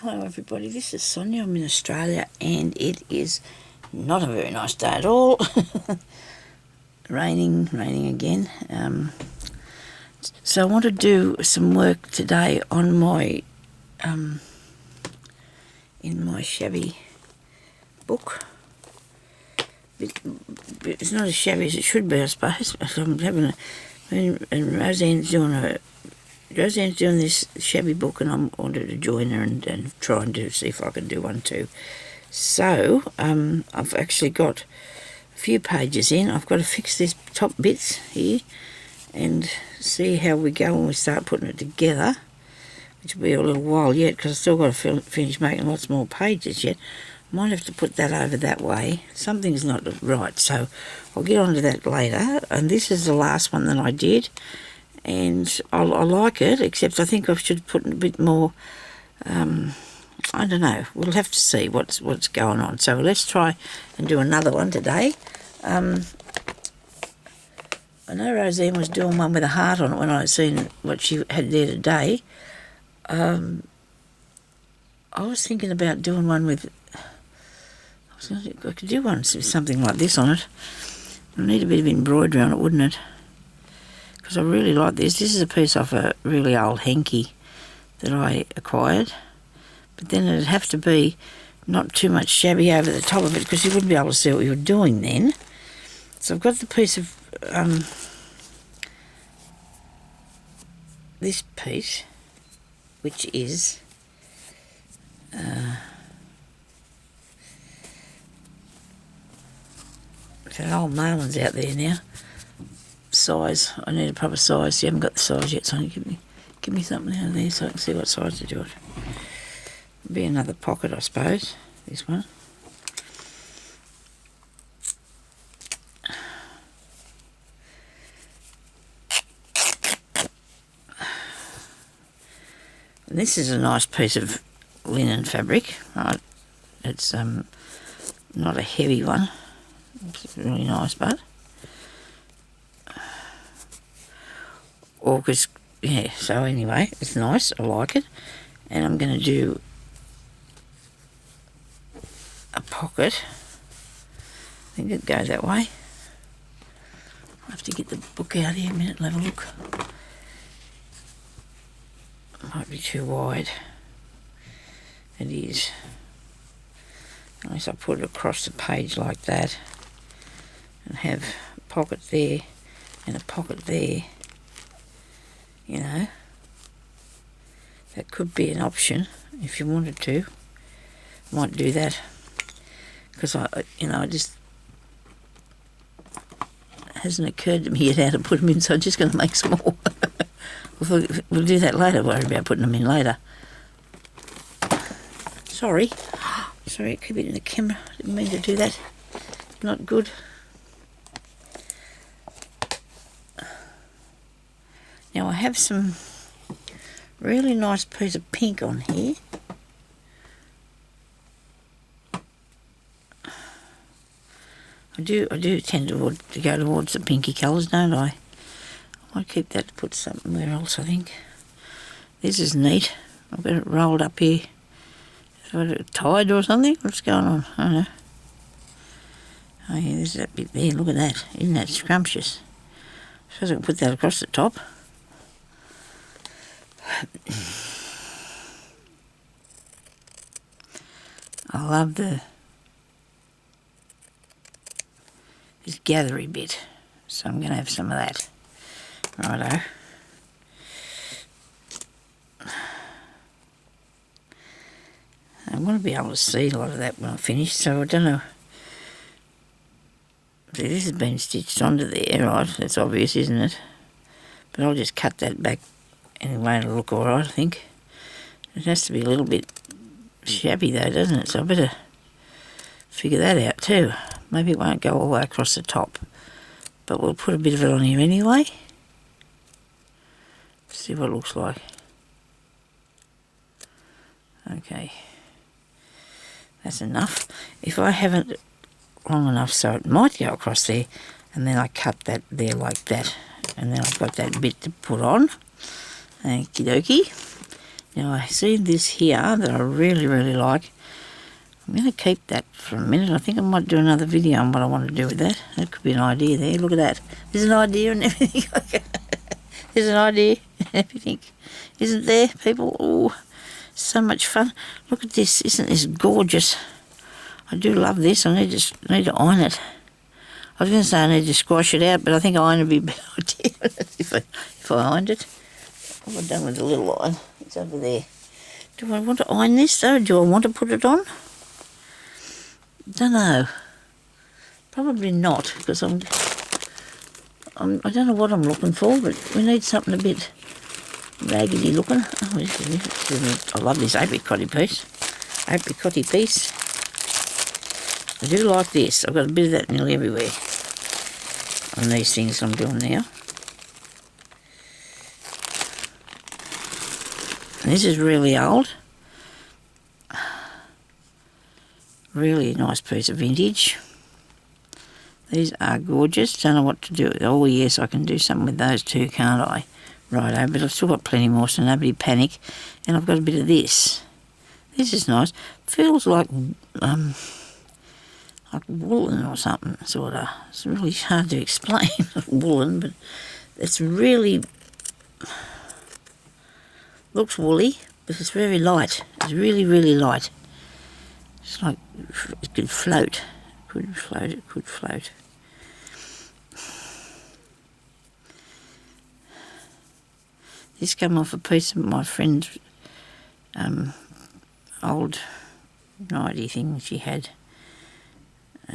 Hello everybody, this is Sonya. I'm in Australia and it is not a very nice day at all. raining again. So I want to do some work today on my in my shabby book. It's not as shabby as it should be, I suppose. I'm having and Rosanne's doing this shabby book, and I wanted to join her and try and see if I can do one too. So I've actually got a few pages in. I've got to fix these top bits here and see how we go when we start putting it together, which will be a little while yet because I've still got to finish making lots more pages yet. I might have to put that over that way. Something's not right, so I'll get onto that later. And this is the last one that I did. And I like it, except I think I should put a bit more, I don't know, we'll have to see what's going on. So let's try and do another one today. I know Rosanne was doing one with a heart on it when I seen what she had there today. I was thinking about doing one with, I could do one with something like this on it. I need a bit of embroidery on it, wouldn't it? Because I really like this. This is a piece off a really old hanky that I acquired. But then it'd have to be not too much shabby over the top of it because you wouldn't be able to see what you were doing then. So I've got the piece of this piece, which is that old marlin's out there now. Size. I need a proper size. You haven't got the size yet, so give me something out of there so I can see what size to do it. Be another pocket, I suppose. This one. And this is a nice piece of linen fabric. Right? It's not a heavy one. It's really nice, but. Because, yeah, so anyway, it's nice, I like it. And I'm going to do a pocket. I think it'd go that way. I'll have to get the book out here a minute and have a look. It might be too wide. It is. Unless I put it across the page like that and have a pocket there and a pocket there. You know, that could be an option if you wanted to. I might do that because I just hasn't occurred to me yet how to put them in, so I'm just going to make some more. We'll do that later. Worry about putting them in later. Sorry, keep it in the camera. Didn't mean to do that. Not good. Now I have some really nice piece of pink on here. I do tend to go towards the pinky colours, don't I? I might keep that to put somewhere else, I think. This is neat. I've got it rolled up here. Is it tied or something? What's going on? I don't know. Oh yeah, there's that bit there. Look at that. Isn't that scrumptious? I suppose I can put that across the top. I love this gathery bit, so I'm going to have some of that. Righto. I want to be able to see a lot of that when I finish, so I don't know. See, this has been stitched onto there, right? That's obvious, isn't it? But I'll just cut that back anyway, it'll look alright, I think. It has to be a little bit shabby though, doesn't it? So I better figure that out too. Maybe it won't go all the way across the top, but we'll put a bit of it on here anyway. See what it looks like. Okay. That's enough. If I haven't long enough so it might go across there, and then I cut that there like that, and then I've got that bit to put on. Okie dokie. Now I see this here that I really, really like. I'm going to keep that for a minute. I think I might do another video on what I want to do with that. That could be an idea there. Look at that. There's an idea and everything. There's an idea and everything. Isn't there, people? Oh, so much fun. Look at this. Isn't this gorgeous? I do love this. I need to iron it. I was going to say I need to squash it out, but I think iron would be a better idea if I ironed it. What have I done with the little iron? It's over there. Do I want to iron this though? Do I want to put it on? Don't know. Probably not, because I don't know what I'm looking for, but we need something a bit raggedy looking. Oh, I love this apricot piece. I do like this. I've got a bit of that nearly everywhere on these things I'm doing now. And this is really old. Really nice piece of vintage. These are gorgeous. Don't know what to do with it. Oh yes, I can do something with those too, can't I? Righto, but I've still got plenty more, so nobody panic. And I've got a bit of this. This is nice. Feels like woolen or something, sort of. It's really hard to explain, woolen, but it's really, looks woolly, but it's very light. It's really, really light. It's like it could float. It could float. This came off a piece of my friend's old nighty thing she had. I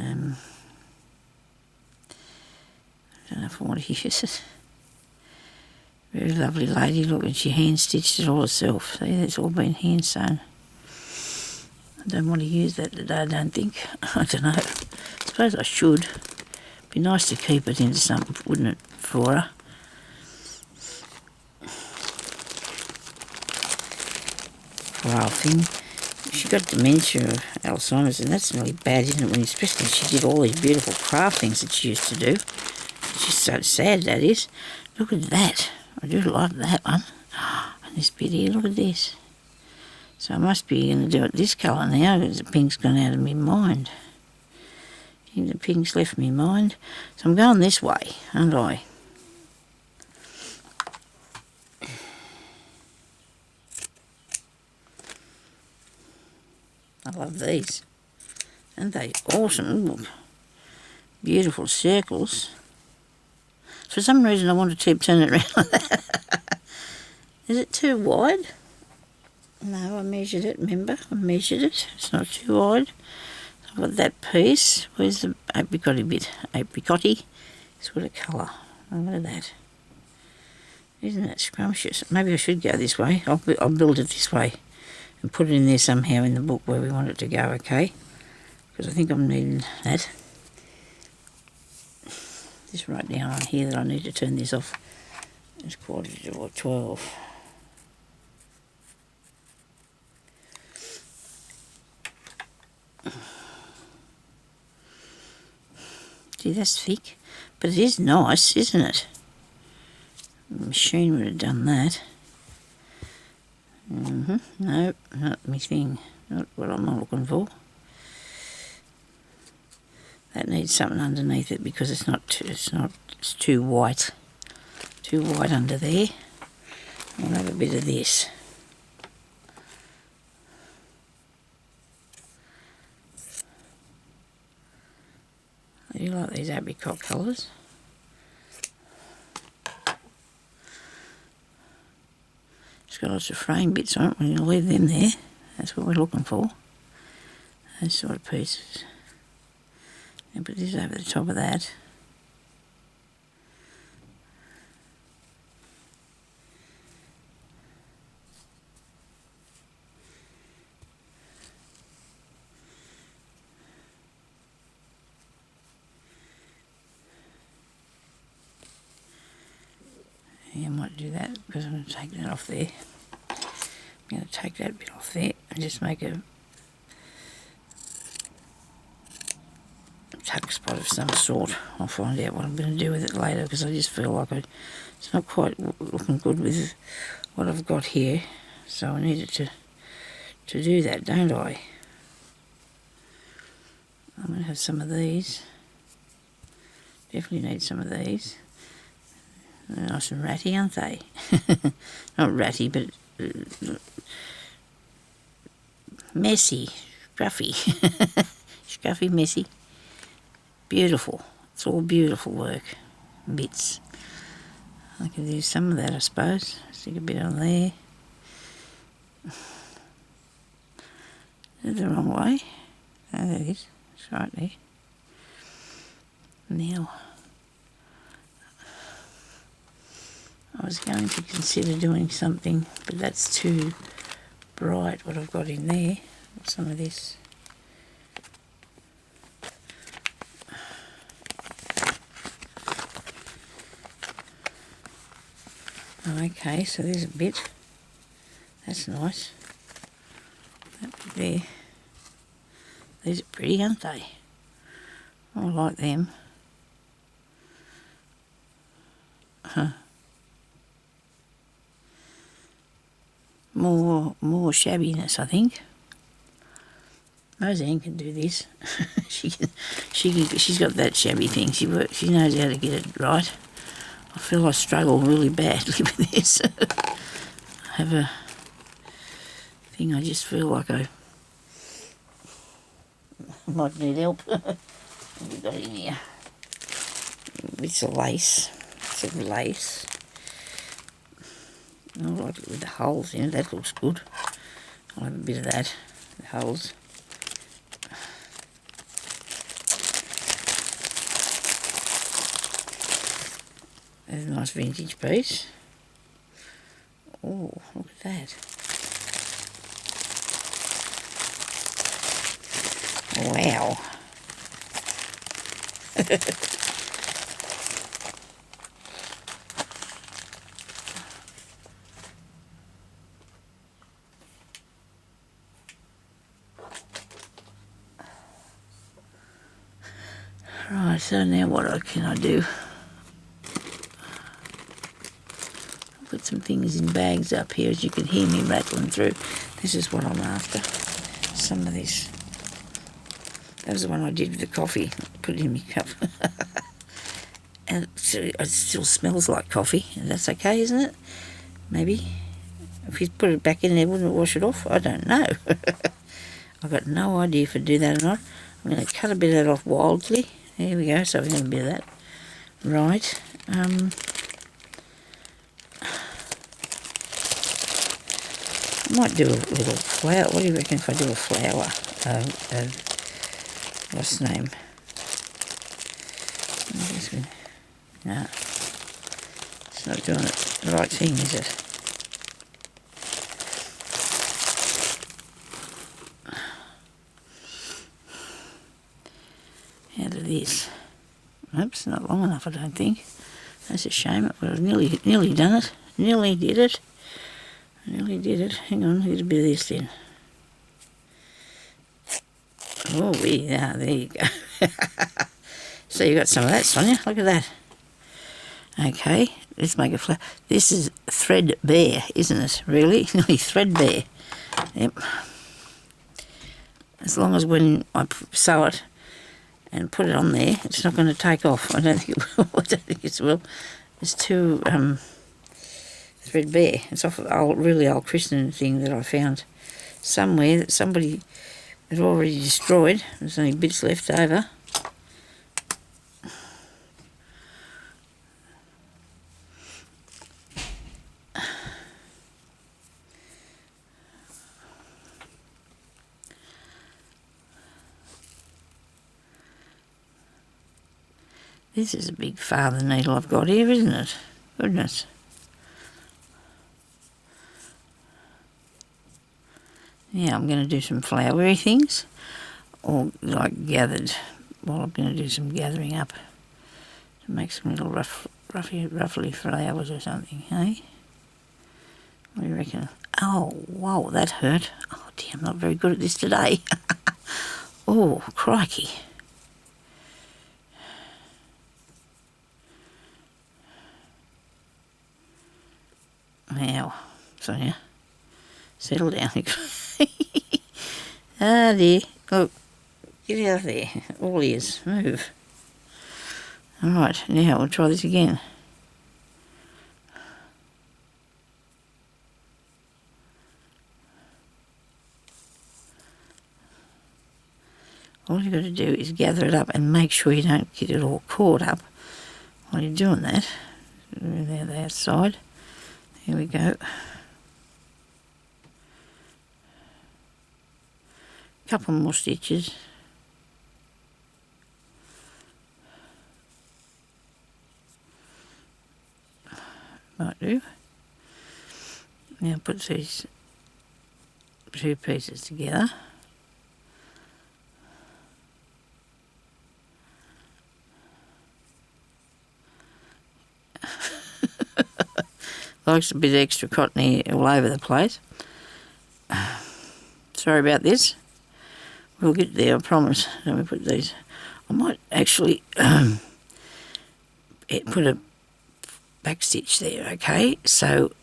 don't know if I want to use it. Very lovely lady, look, and she hand stitched it all herself. See, it's all been hand sewn. I don't want to use that today, I don't think. I don't know. I suppose I should. Be nice to keep it into something, wouldn't it, for her? For our thing. She got dementia of Alzheimer's, and that's really bad, isn't it? When especially she did all these beautiful craft things that she used to do. It's just so sad, that is. Look at that. I do like that one. And this bit here, look at this. So I must be going to do it this colour now, because the pink's gone out of my mind. I think the pink's left my mind. So I'm going this way, aren't I? I love these. Aren't they awesome? Look. Beautiful circles. For some reason I want to keep turning it around like that. Is it too wide? No, I measured it, remember? I measured it. It's not too wide. So I've got that piece. Where's the apricot bit? Apricot-y sort of colour. Oh, look at that. Isn't that scrumptious? Maybe I should go this way. I'll build it this way and put it in there somehow in the book where we want it to go, okay? Because I think I'm needing that. Just right down on here that I need to turn this off. It's 11:45. See, that's thick, but it is nice, isn't it? The machine would have done that. No, not my thing. Not what I'm looking for. That needs something underneath it because it's too white. Too white under there. I'll have a bit of this. I do like these apricot colours. It's got lots of frame bits on it. We're going to leave them there. That's what we're looking for. Those sort of pieces. And put this over the top of that. Yeah, I might do that because I'm going to take that off there. I'm going to take that bit off there and just make a tuck spot of some sort. I'll find out what I'm going to do with it later because I just feel like it's not quite looking good with what I've got here. So I needed to do that, don't I? I'm going to have some of these. Definitely need some of these. They're nice and ratty, aren't they? Not ratty, but messy, scruffy. Scruffy, messy. Beautiful. It's all beautiful work. Bits. I can do some of that, I suppose. Stick a bit on there. That's the wrong way. Oh, there it is. It's right there. Now, I was going to consider doing something, but that's too bright what I've got in there. Some of this. Okay, so there's a bit. That's nice. That bit there. These are pretty, aren't they? I like them. More shabbiness, I think. Rosanne can do this. She's got that shabby thing. She knows how to get it right. I feel I struggle really badly with this. I have a thing. I just feel like I might need help. What have we got in here? Bits of lace. Some lace. I like it with the holes in it. That looks good. I'll have a bit of that. The holes. There's a nice vintage piece. Oh, look at that. Wow. Right, so now what can I do? Put some things in bags up here, as you can hear me rattling through. This is what I'm after. Some of this. That was the one I did with the coffee. Put it in my cup. And it still smells like coffee. And that's okay, isn't it? Maybe. If you put it back in there, wouldn't it wash it off? I don't know. I've got no idea if I do that or not. I'm going to cut a bit of that off wildly. There we go, so we have a bit of that. Right. I might do a little flower. What do you reckon if I do a flower? What's the name? No. It's not doing it the right thing, is it? Out of this. Oops, not long enough, I don't think. That's a shame. I've nearly done it. Nearly did it. Hang on, here's a bit of this then. Oh, yeah, there you go. So you got some of that, Sonya. Look at that. Okay, let's make a flower. This is threadbare, isn't it? Really? Nearly threadbare. Yep. As long as when I sew it and put it on there, it's not going to take off. I don't think it will. I don't think it will. It's too threadbare. It's off an really old Christian thing that I found somewhere that somebody had already destroyed. There's only bits left over. This is a big father needle I've got here, isn't it? Goodness. Yeah, I'm going to do some flowery things, or like gathered. Well, I'm going to do some gathering up to make some little ruffly flowers or something, hey? What do you reckon? Oh, whoa, that hurt. Oh dear, I'm not very good at this today. Oh, crikey. Now, Sonya, Settle down. Ah dear. Look, get out of there. All ears. Move. Alright, now we'll try this again. All you've got to do is gather it up and make sure you don't get it all caught up while you're doing that. There, the outside. Here we go. Couple more stitches. Might do. Now put these two pieces together. Likes a bit extra cottony all over the place. Sorry about this. We'll get there, I promise. Let me put these. I might actually put a back stitch there, okay? So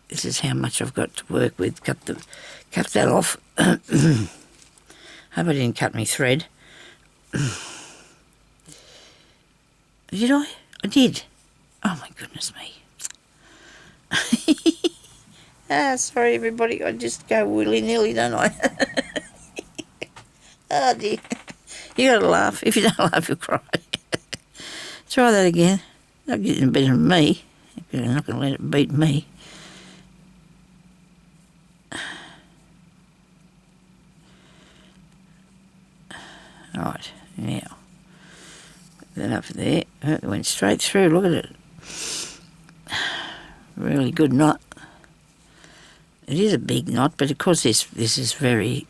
this is how much I've got to work with. Cut that off. Hope I didn't cut my thread. Did I? I did. Oh my goodness me. Sorry everybody, I just go willy-nilly, don't I? Oh dear. You gotta laugh. If you don't laugh, you'll cry. Try that again. Not getting better than me. You're not gonna let it beat me. Right, now. Put that up there. It went straight through, look at it. Really good knot. It is a big knot, but of course this is very,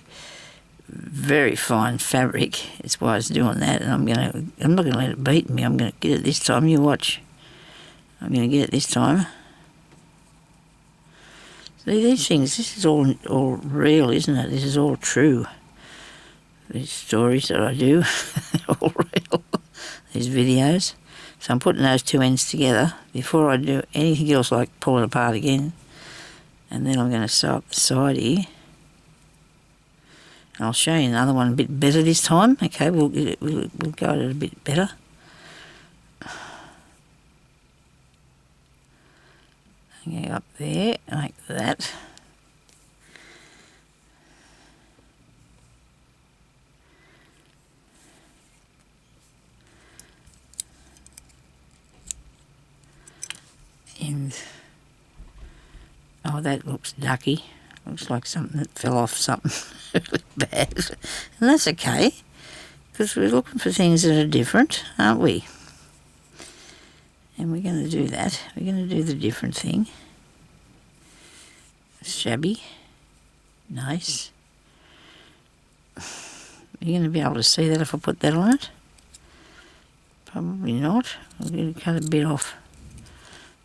very fine fabric. That's why I was doing that, and I'm not gonna let it beat me. I'm gonna get it this time. You watch. I'm gonna get it this time. See these things. This is all real, isn't it? This is all true. These stories that I do, all real. These videos. So I'm putting those two ends together before I do anything else, like pull it apart again. And then I'm going to sew up the side here. And I'll show you another one a bit better this time. Okay, we'll go at it a bit better. Go up there like that. And oh, that looks ducky. Looks like something that fell off something really bad. And that's okay, because we're looking for things that are different, aren't we? And we're going to do that. We're going to do the different thing. Shabby. Nice. Are you going to be able to see that if I put that on it? Probably not. I'm going to cut a bit off.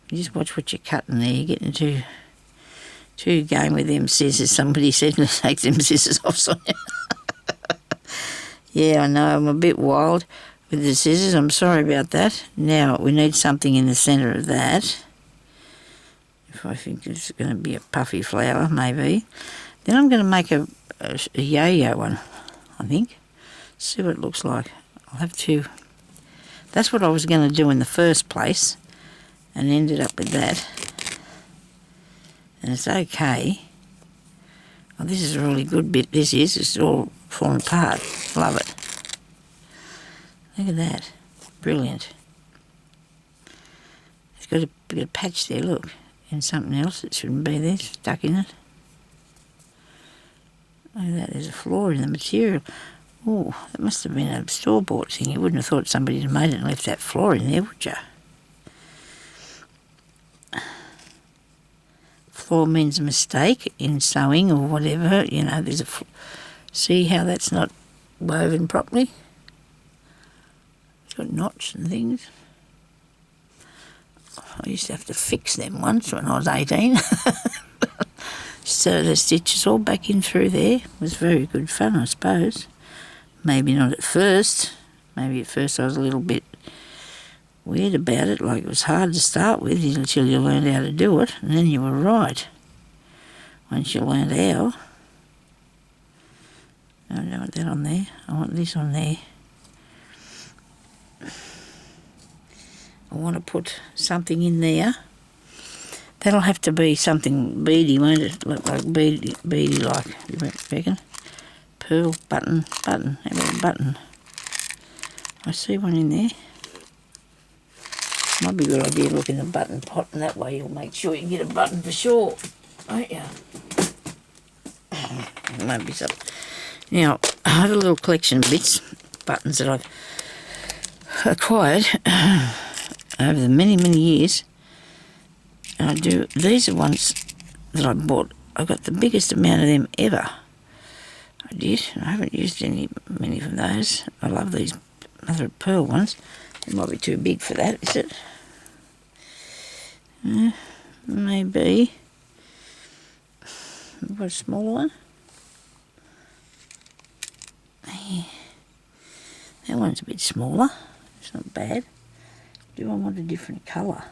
Just watch what you're cutting there. You're getting too game with them scissors. Somebody said to take them scissors off, Sonya. Yeah, I know. I'm a bit wild with the scissors. I'm sorry about that. Now, we need something in the centre of that. If I think it's going to be a puffy flower, maybe. Then I'm going to make a yo-yo one, I think. See what it looks like. I'll have to... That's what I was going to do in the first place. And ended up with that. And it's okay. Oh, this is a really good bit. This is. It's all falling apart. Love it. Look at that. Brilliant. It's got a bit of patch there, look. And something else that shouldn't be there, stuck in it. Look at that. There's a flaw in the material. Oh, that must have been a store-bought thing. You wouldn't have thought somebody had made it and left that flaw in there, would you? Flaw means a mistake in sewing or whatever. You know, there's a... See how that's not woven properly? It's got knots and things. I used to have to fix them once when I was 18. So the stitches all back in through there. It was very good fun, I suppose. Maybe not at first. Maybe at first I was a little bit weird about it, like it was hard to start with until you learned how to do it, and then you were right. once you learn how. I don't want that on there. I want this on there. I want to put something in there. That'll have to be something beady, won't it? Look like beady like, you reckon? Pearl, button. How about a button? I see one in there. Might be a good idea to look in the button pot, and that way you'll make sure you get a button for sure, won't you? It won't be something. Now, I have a little collection of bits, buttons that I've acquired over the many, many years. And these are ones that I bought. I got the biggest amount of them ever. I did. I haven't used many of those. I love these mother of pearl ones. It might be too big for that, is it? Maybe. What, a smaller one? Yeah. That one's a bit smaller. It's not bad. Do I want a different colour?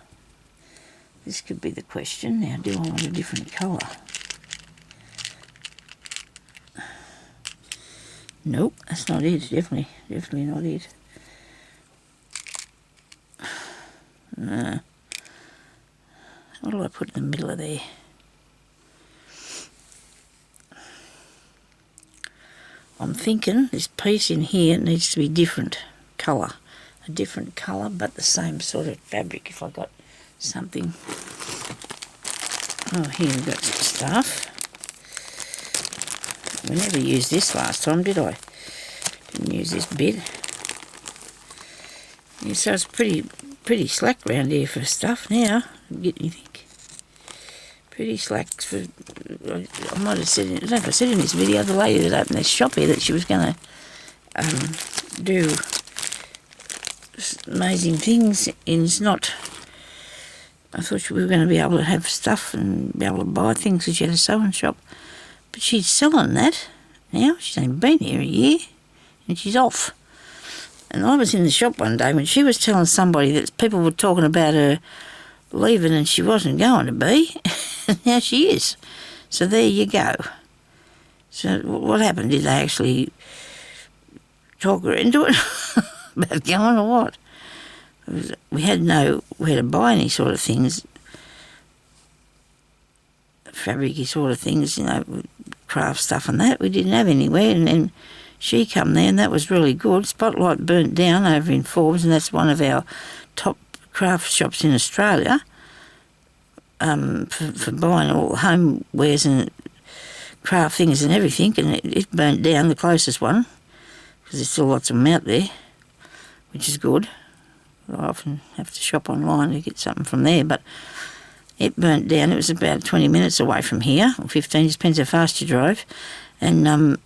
This could be the question now. Do I want a different colour? Nope, that's not it. Definitely not it. No. What do I put in the middle of there? I'm thinking this piece in here needs to be different colour. A different colour, but the same sort of fabric if I got something. Oh, here we've got some stuff. We never used this last time, did I? Didn't use this bit. Yeah, so it's pretty slack round here for stuff now. You think? Pretty slack for. I might have said. I don't know if I said in this video, the lady that opened this shop here, that she was going to do amazing things. It's not. I thought we were going to be able to have stuff and be able to buy things because she had a sewing shop. But she's selling that now. She's only been here a year and she's off. And I was in the shop one day when she was telling somebody that people were talking about her leaving and she wasn't going to be. And now she is. So there you go. So what happened? Did they actually talk her into it about going or what? We had where to buy any sort of things, fabric-y sort of things, craft stuff and that. We didn't have anywhere, and then she come there and that was really good. Spotlight burnt down over in Forbes, and that's one of our top craft shops in Australia for buying all homewares and craft things and everything, and it burnt down, the closest one, because there's still lots of them out there, which is good. I often have to shop online to get something from there, but it burnt down. It was about 20 minutes away from here, or 15, just depends how fast you drove. And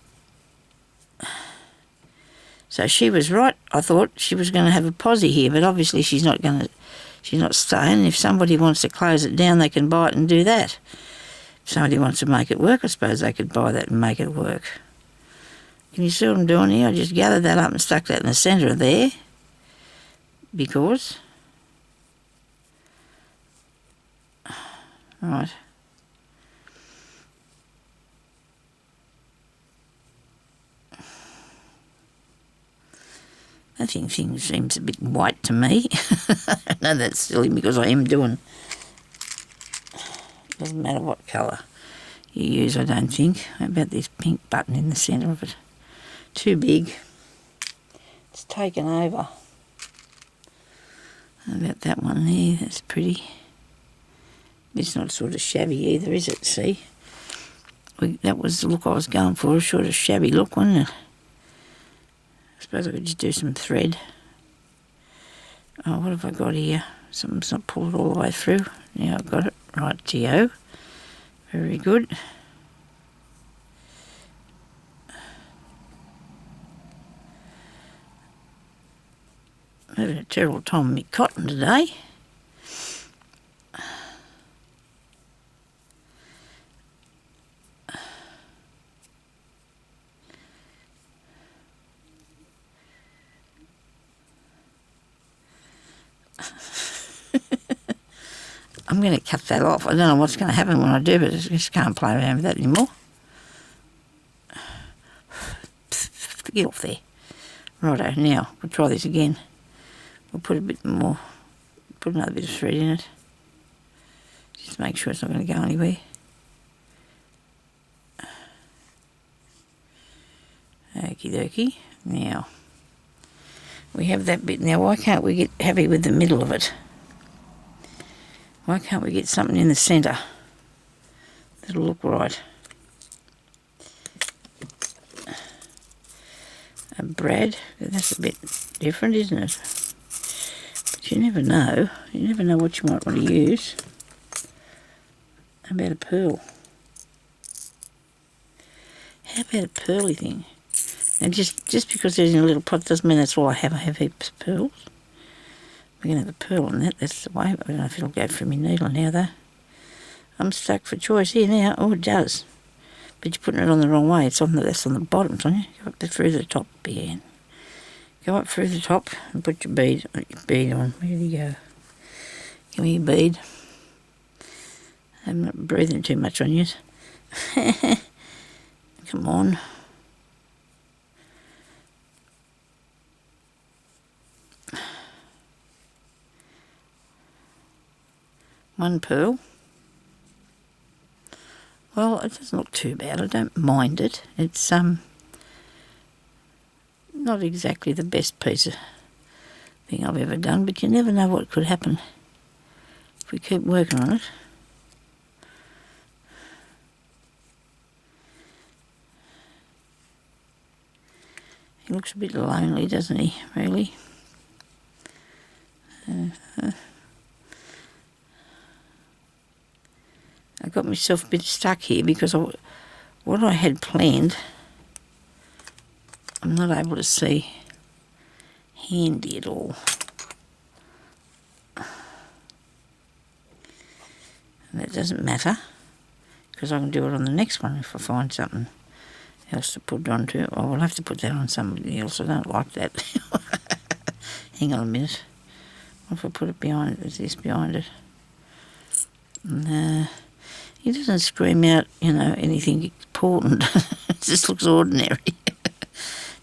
so she was right. I thought she was going to have a posse here, but obviously she's not staying. If somebody wants to close it down, they can buy it and do that. If somebody wants to make it work, I suppose they could buy that and make it work. Can you see what I'm doing here? I just gathered that up and stuck that in the centre of there. Because, right, I think things seems a bit white to me. I know that's silly because I am doing, doesn't matter what colour you use, I don't think. How about this pink button in the centre of it? Too big. It's taken over. How about that one there? That's pretty. It's not sort of shabby either, is it? See? That was the look I was going for, a sort of shabby look, wasn't it? I suppose I could just do some thread. Oh, what have I got here? Something's not pulled all the way through. Now I've got it. Right, T.O. Very good. I'm having a terrible time with my cotton today. I'm going to cut that off. I don't know what's going to happen when I do, but I just can't play around with that anymore. Get off there. Righto, now we'll try this again. We'll put a bit more, put another bit of thread in it. Just make sure it's not going to go anywhere. Okie dokie. Now, we have that bit. Now, why can't we get happy with the middle of it? Why can't we get something in the centre that'll look right? Brad, that's a bit different, isn't it? But you never know. You never know what you might want to use. How about a pearl? How about a pearly thing? And just because there's in a little pot doesn't mean that's all I have. I have heaps of pearls. We're going to have a pearl on that. That's the way. I don't know if it'll go through my needle now, though. I'm stuck for choice here now. Oh, it does. But you're putting it on the wrong way. It's on the, that's on the bottom, Sonya. Go up through the top, Ben. Go up through the top and put your bead on. Where do you go? Give me your bead. I'm not breathing too much on you. Come on. One pearl. Well, it doesn't look too bad. I don't mind it. It's not exactly the best piece of thing I've ever done, but you never know what could happen if we keep working on it. He looks a bit lonely, doesn't he, really? I got myself a bit stuck here because what I had planned, I'm not able to see handy at all. And that doesn't matter because I can do it on the next one if I find something else to put onto. Oh, I'll have to put that on somebody else. I don't like that. Hang on a minute. What if I put it behind it? Is this behind it? No. It doesn't scream out, you know, anything important. It just looks ordinary.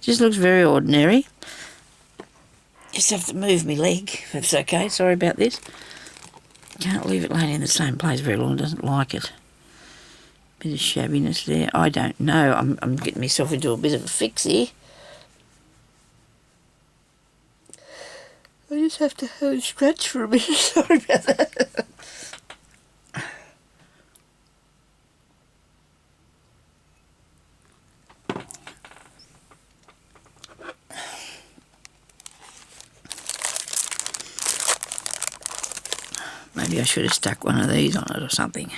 Just looks very ordinary. Just have to move my leg, if that's okay. Sorry about this. Can't leave it laying in the same place very long. Doesn't like it. Bit of shabbiness there. I don't know. I'm getting myself into a bit of a fix here. I just have to have a scratch for a minute. Sorry about that. Maybe I should have stuck one of these on it or something.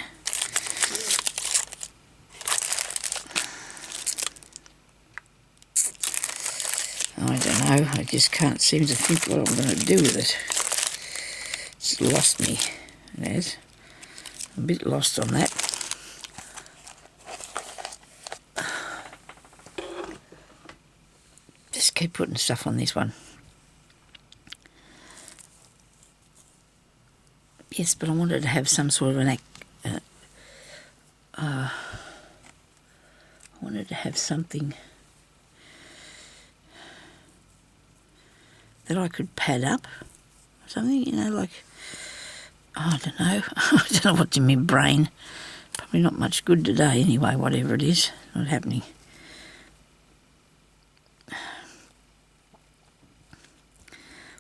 I don't know. I just can't seem to think what I'm going to do with it. It's lost me. It has. I'm a bit lost on that. Just keep putting stuff on this one. Yes, but I wanted to have some sort of an I wanted to have something that I could pad up or something, you know, like, I don't know. I don't know what's in my brain. Probably not much good today anyway, whatever it is. Not happening.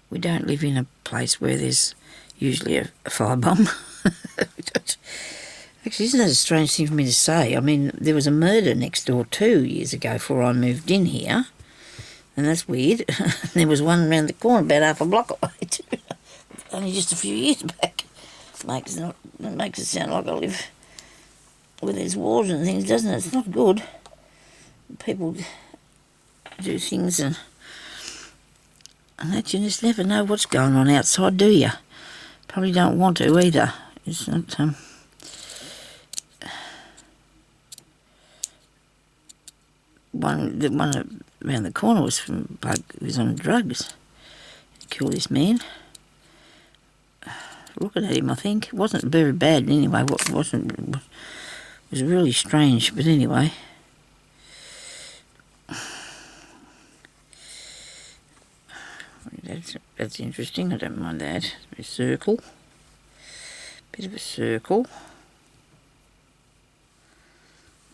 We don't live in a place where there's usually a firebomb. Actually, isn't that a strange thing for me to say? I mean, there was a murder next door 2 years ago before I moved in here, and that's weird. There was one around the corner about half a block away too. Only just a few years back. That makes it sound like I live where there's wars and things, doesn't it? It's not good. People do things and that you just never know what's going on outside, do you? Probably don't want to either. It's not, the one around the corner was from a bloke who was on drugs. He killed this man. looking at him, I think. It wasn't very bad anyway. What wasn't it was really strange, but anyway. That's interesting. I don't mind that. A circle. Bit of a circle.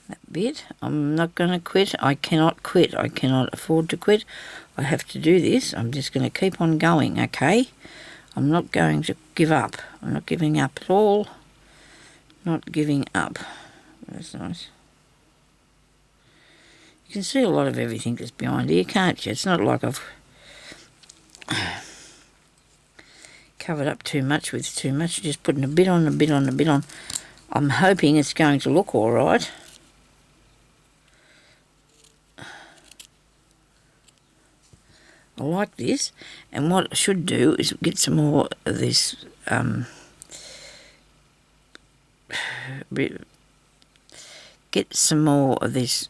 That bit. I'm not going to quit. I cannot quit. I cannot afford to quit. I have to do this. I'm just going to keep on going, okay? I'm not going to give up. I'm not giving up at all. Not giving up. That's nice. You can see a lot of everything that's behind here, can't you? It's not like I've covered up too much with too much. Just putting a bit on, a bit on, a bit on. I'm hoping it's going to look all right. I like this, and what I should do is get some more of this get some more of this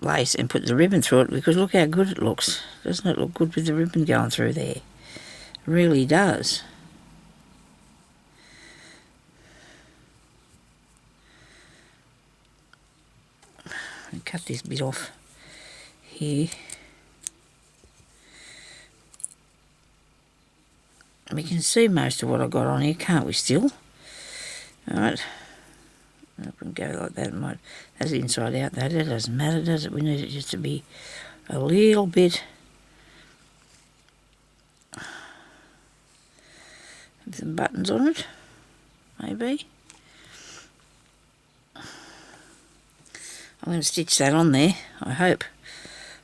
lace and put the ribbon through it, because look how good it looks. Doesn't it look good with the ribbon going through there? It really does. I'll cut this bit off here. We can see most of what I got on here, can't we still? Alright. I can go like that. That's inside out though. That doesn't matter, does it? We need it just to be a little bit with some buttons on it, maybe. I'm going to stitch that on there, I hope.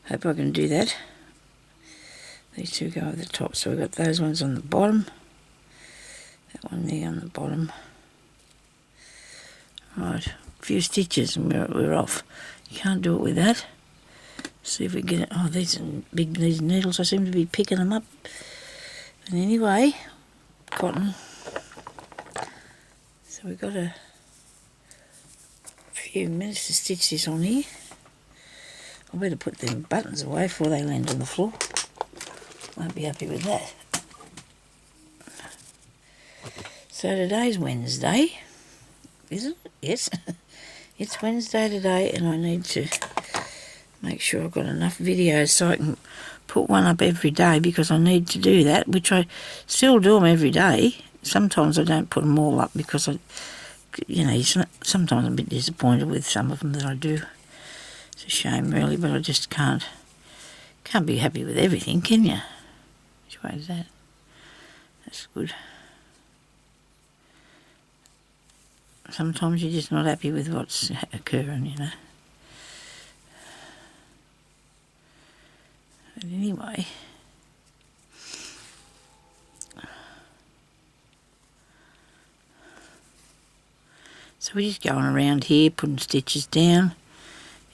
Hope I can do that. These two go over the top, so we've got those ones on the bottom. That one there on the bottom. Right, a few stitches and we're off. You can't do it with that. See if we get it. Oh, these needles, I seem to be picking them up. But anyway, cotton. So we've got a few minutes to stitch this on here. I better put them buttons away before they land on the floor. Won't be happy with that. So today's Wednesday, is it? Yes. It's Wednesday today, and I need to make sure I've got enough videos so I can put one up every day, because I need to do that, which I still do them every day. Sometimes I don't put them all up because sometimes I'm a bit disappointed with some of them that I do. It's a shame really, but I just can't be happy with everything, can you? Which way is that? That's good. Sometimes you're just not happy with what's occurring, you know. But anyway, so we're just going around here putting stitches down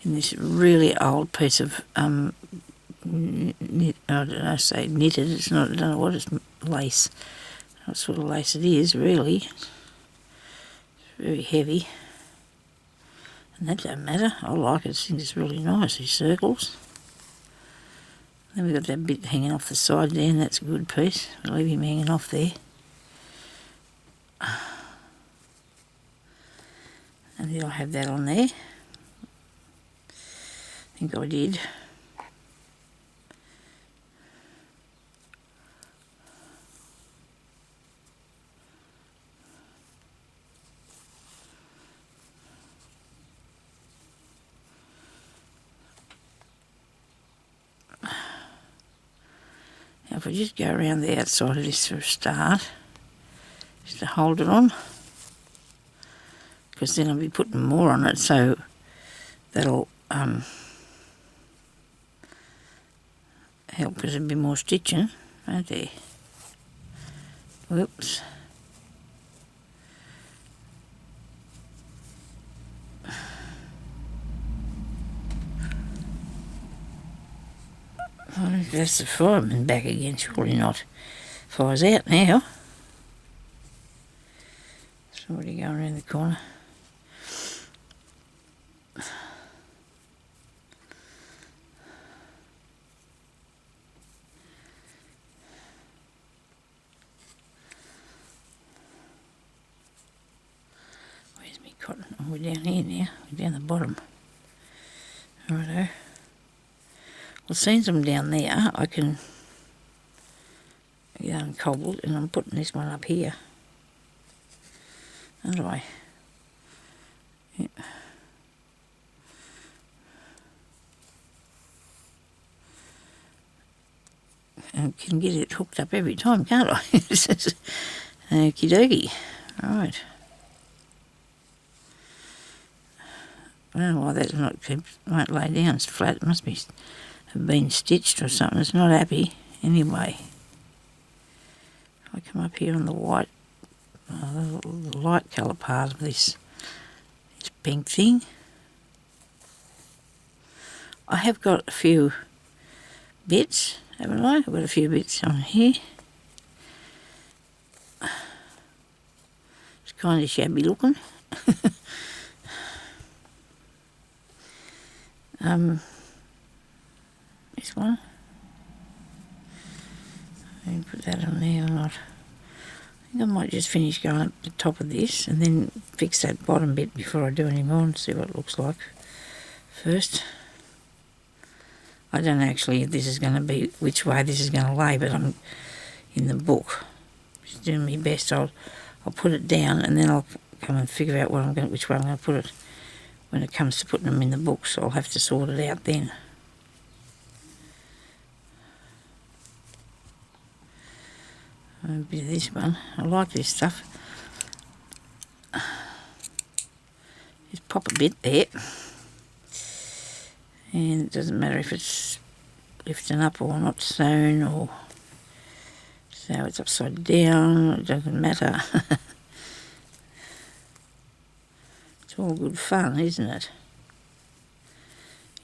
in this really old piece of knitted. It's not. I don't know what it's lace. What sort of lace it is, really. It's very heavy, and that don't matter. I like it. I think it's really nice. These circles. Then we've got that bit hanging off the side there, and that's a good piece. We'll leave him hanging off there. And did I have that on there? I think I did. Now if I just go around the outside of this for a start, just to hold it on, because then I'll be putting more on it, so that'll help, because there'll be more stitching, right there. Whoops. Oh, that's the fireman back again, surely not. Fire's out now. Somebody going around the corner. cotton. Oh, we're down here now. We're down the bottom. Righto. Well, since I'm down there, I can get uncobbled, and I'm putting this one up here. How do I? Yeah. I can get it hooked up every time, can't I? Okie dokie. Right. I don't know why that's not won't lay down. It's flat. It must have been stitched or something. It's not happy. Anyway, if I come up here on the white, the light colour part of this pink thing, I have got a few bits, haven't I? I've got a few bits on here. It's kind of shabby looking. This one. I can put that on there or not. I think I might just finish going up the top of this and then fix that bottom bit before I do any more and see what it looks like first. I don't know actually if this is going to be, which way this is going to lay, but I'm in the book. Just doing my best. I'll put it down and then I'll come and figure out which way I'm going to put it when it comes to putting them in the book, so I'll have to sort it out then. A bit of this one. I like this stuff. Just pop a bit there. And it doesn't matter if it's lifting up or not sewn, or so it's upside down, it doesn't matter. It's all good fun, isn't it?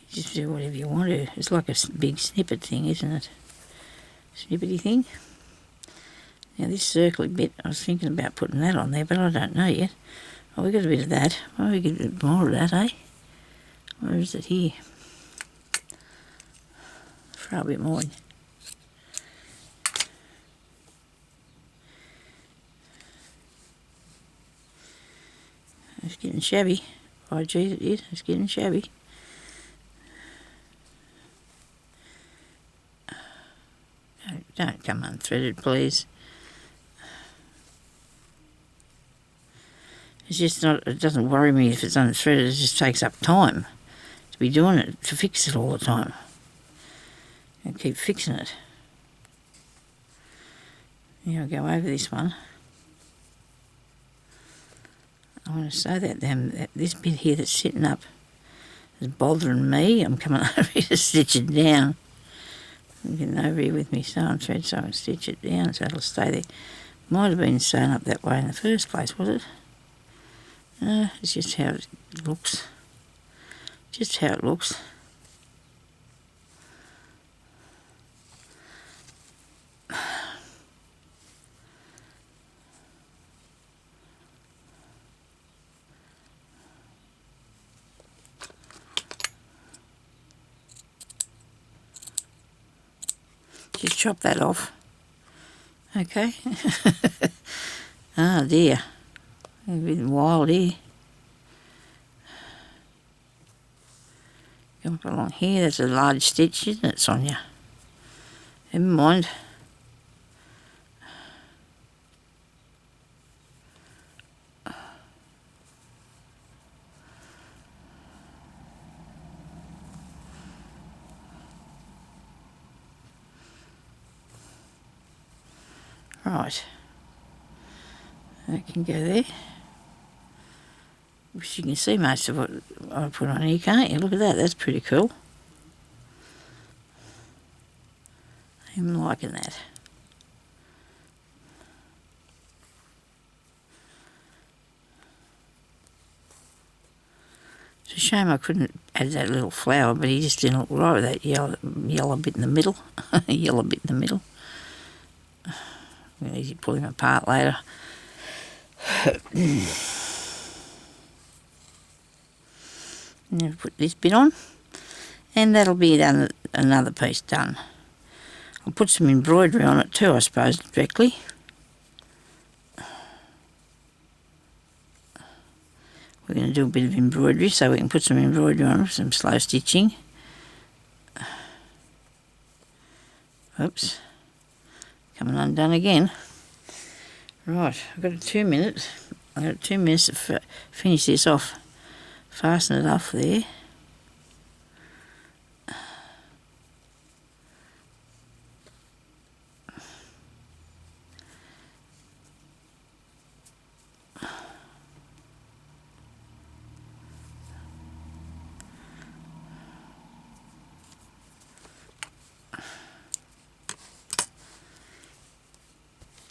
You just do whatever you want to. It's like a big snippet thing, isn't it? Snippety thing. Now this circly bit, I was thinking about putting that on there, but I don't know yet. Oh, we got a bit of that. Oh, we get a bit more of that, eh? Where is it here? Throw a bit more in. It's getting shabby. Oh, geez, it is. It's getting shabby. Don't come unthreaded, please. It's just not, it doesn't worry me if it's unthreaded, it just takes up time to be doing it, to fix it all the time. And keep fixing it. Now I'll go over this one. I want to sew that down, this bit here that's sitting up is bothering me. I'm coming over here to stitch it down. I'm getting over here with me sewing thread so I can stitch it down so it'll stay there. Might have been sewn up that way in the first place, was it? It's just how it looks. Just how it looks. Just chop that off. Okay. Oh dear. A bit wild here. Come up along here, that's a large stitch, isn't it, Sonya? Never mind. Right. That can go there. Which you can see most of what I put on here, can't you? Look at that, that's pretty cool. I'm liking that. It's a shame I couldn't add that little flower, but he just didn't look right with that yellow bit in the middle. Yellow bit in the middle. We'll easy pull him apart later. Now put this bit on, and that'll be done, another piece done. I'll put some embroidery on it too, I suppose, directly. we're going to do a bit of embroidery so we can put some embroidery on, some slow stitching. Oops, coming undone again. Right, I've got 2 minutes. I've got 2 minutes to finish this off. Fasten it off there.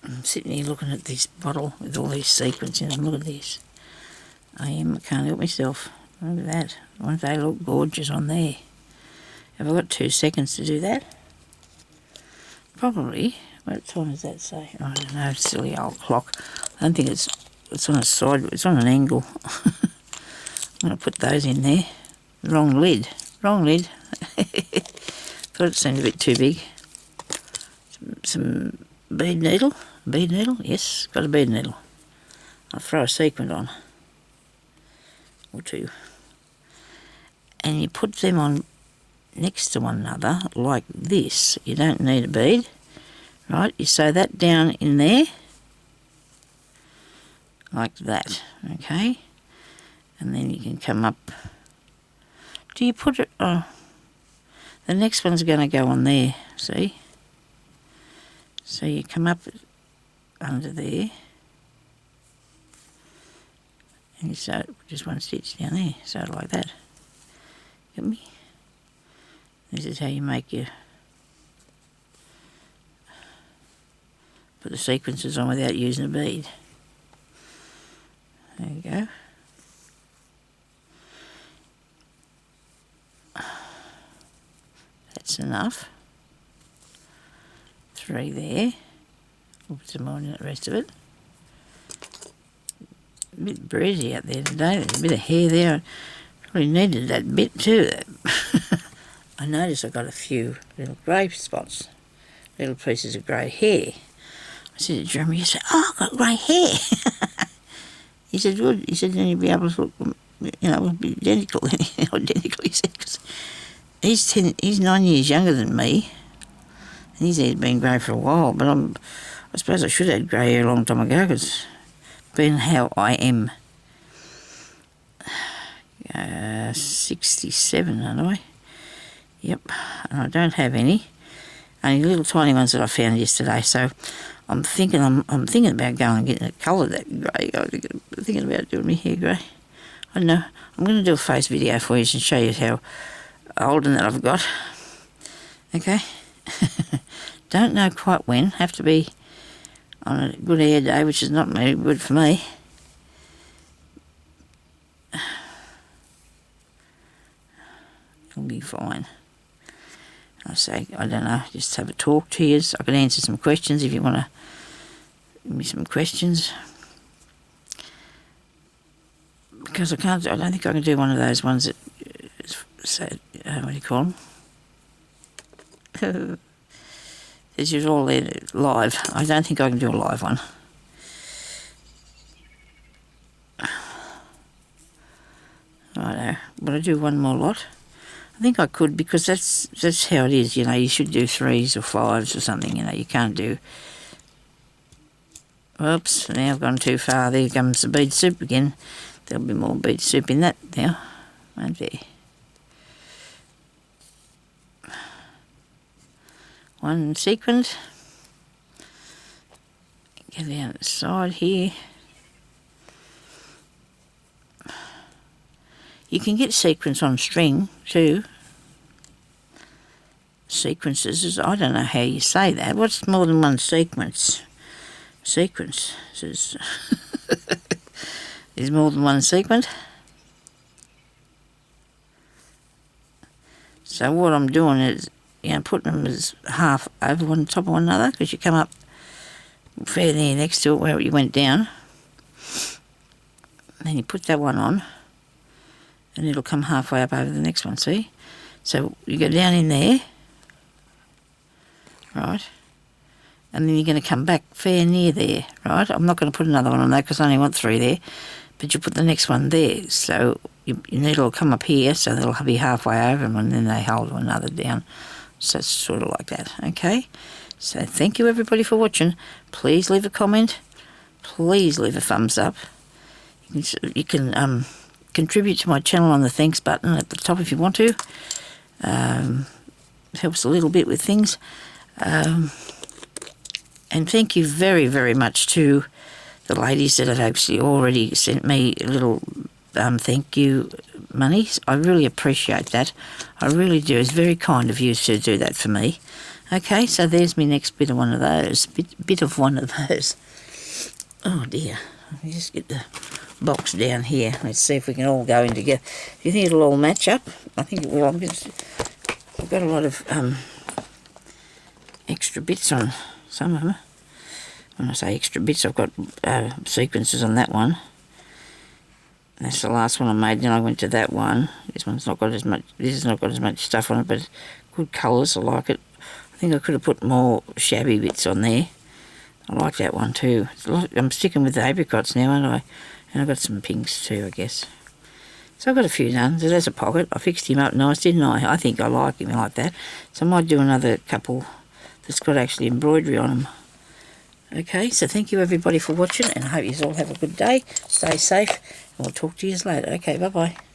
I'm sitting here looking at this bottle with all these sequins in them. Look at this. I can't help myself. Look at that. Won't they look gorgeous on there? Have I got 2 seconds to do that? Probably. What time does that say? I don't know, silly old clock. I don't think it's on a side, it's on an angle. I'm going to put those in there. Wrong lid. Wrong lid. Thought it seemed a bit too big. Some bead needle. Bead needle? Yes, got a bead needle. I'll throw a sequin on. Or 2. And you put them on next to one another like this. You don't need a bead. Right, you sew that down in there. Like that. Okay. And then you can come up. Do you put it... Oh, the next one's going to go on there. See? So you come up under there, and you sew just 1 stitch down there, sew it like that. Get me? This is how you make your... put the sequences on without using a bead. There you go. That's enough. 3 there. We'll put some more in the rest of it. A bit breezy out there today. There's a bit of hair there. I probably needed that bit too. I noticed I got a few little grey spots, little pieces of grey hair. I said to Jeremy, he said, "Oh, I've got grey hair." He said, "Good." He said, "Then you'll be able to look, we'll be identical." Identical, he said, because he's 9 years younger than me. And his hair's been grey for a while, but I suppose I should have had grey hair a long time ago, because being how I am 67, aren't I? Yep, and I don't have any. Only little tiny ones that I found yesterday, so I'm thinking about going and getting it coloured that grey. I'm thinking about doing my hair grey. I don't know. I'm going to do a face video for you and show you how old and that I've got. Okay. Don't know quite when. Have to be on a good hair day, which is not very good for me. It'll be fine. I say, I don't know, just have a talk to you. I can answer some questions if you want to give me some questions. Because I don't think I can do one of those ones that, what do you call them? This is all there live. I don't think I can do a live one. Righto, but I do one more lot. I think I could, because that's how it is, you should do 3s or 5s or something, you can't do... Oops, now I've gone too far. There comes the bead soup again. There'll be more bead soup in that now, won't there? 1 sequin. Get down the side here. You can get sequins on string too. Sequences, I don't know how you say that. What's more than 1 sequence? Sequences. There's more than 1 sequin. So what I'm doing is, putting them as half over one top of one another, because you come up fair there next to it where you went down. Then you put that one on, and it'll come halfway up over the next one, see? So you go down in there, right? And then you're going to come back fair near there, right? I'm not going to put another one on there because I only want 3 there. but you put the next one there. So your needle will come up here, so they'll be halfway over them, and then they hold another down. So it's sort of like that, okay? So thank you everybody for watching. Please leave a comment. Please leave a thumbs up. You can contribute to my channel on the thanks button at the top if you want to. It helps a little bit with things. And thank you very, very much to the ladies that have actually already sent me a little thank you monies. I really appreciate that. I really do. It's very kind of you to do that for me. Okay, so there's my next bit of one of those. Bit of one of those. Oh dear. Let me just get the box down here. Let's see if we can all go in together. Do you think it'll all match up? I think it will. I've got a lot of extra bits on some of them. When I say extra bits, I've got sequences on that one. That's the last one I made. Then I went to that one. This one's not got as much. This has not got as much stuff on it, but good colours. I like it. I think I could have put more shabby bits on there. I like that one too. I'm sticking with the apricots now, aren't I? And I've got some pinks too, I guess. So I've got a few done. So there's a pocket. I fixed him up nice, didn't I? I think I like him like that. So I might do another couple that's got actually embroidery on them. Okay, so thank you everybody for watching, and I hope you all have a good day. Stay safe, and we'll talk to you later. Okay, bye-bye.